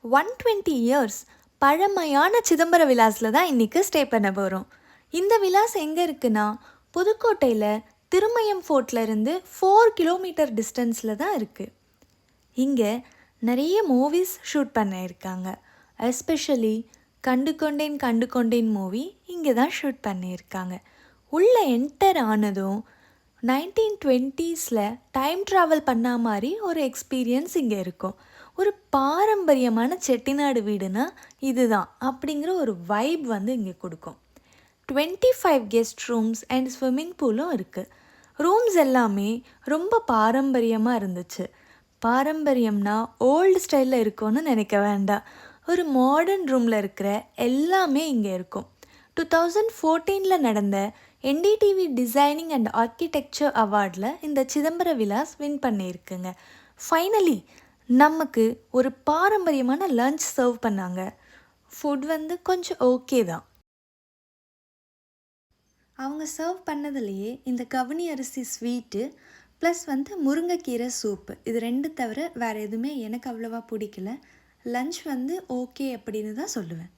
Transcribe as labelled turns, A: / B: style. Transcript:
A: 120 years பழமையான சிதம்பர விலாஸில் தான் இன்றைக்கி ஸ்டே பண்ண போகிறோம். இந்த விலாஸ் எங்கே இருக்குன்னா, புதுக்கோட்டையில் திருமயம் ஃபோர்ட்லேருந்து 4 கிலோமீட்டர் டிஸ்டன்ஸில் தான் இருக்குது. இங்கே நிறைய மூவிஸ் ஷூட் பண்ணியிருக்காங்க. எஸ்பெஷலி கண்டு கொண்டேன் மூவி இங்கே தான் ஷூட் பண்ணியிருக்காங்க. உள்ளே என்டர் ஆனதும் 1920s டைம் ட்ராவல் பண்ண மாதிரி ஒரு எக்ஸ்பீரியன்ஸ் இங்கே இருக்கும். ஒரு பாரம்பரியமான செட்டிநாடு வீடுனா இதுதான் அப்படிங்கிற ஒரு வைப் இங்கே கொடுக்கும். 25 கெஸ்ட் ரூம்ஸ் அண்ட் ஸ்விம்மிங் பூலும் இருக்குது. ரூம்ஸ் எல்லாமே ரொம்ப பாரம்பரியமாக இருந்துச்சு. பாரம்பரியம்னா ஓல்டு ஸ்டைலில் இருக்கும்னு நினைக்க வேண்டாம். ஒரு மாடர்ன் ரூமில் இருக்கிற எல்லாமே இங்கே இருக்கும். 2014 நடந்த என்டிடிவி டிசைனிங் அண்ட் ஆர்கிடெக்சர் அவார்டில் இந்த சிதம்பர விலாஸ் வின் பண்ணியிருக்குங்க. ஃபைனலி நமக்கு ஒரு பாரம்பரியமான லஞ்ச் சர்வ் பண்ணாங்க. ஃபுட் கொஞ்சம் ஓகே தான். அவங்க சர்வ் பண்ணதுலேயே இந்த கவுனி அரிசி ஸ்வீட்டு ப்ளஸ் முருங்கைக்கீரை சூப்பு, இது 2 தவிர வேறு எதுவுமே எனக்கு அவ்வளோவா பிடிக்கல. லஞ்ச் ஓகே அப்படின்னு தான் சொல்லுவேன்.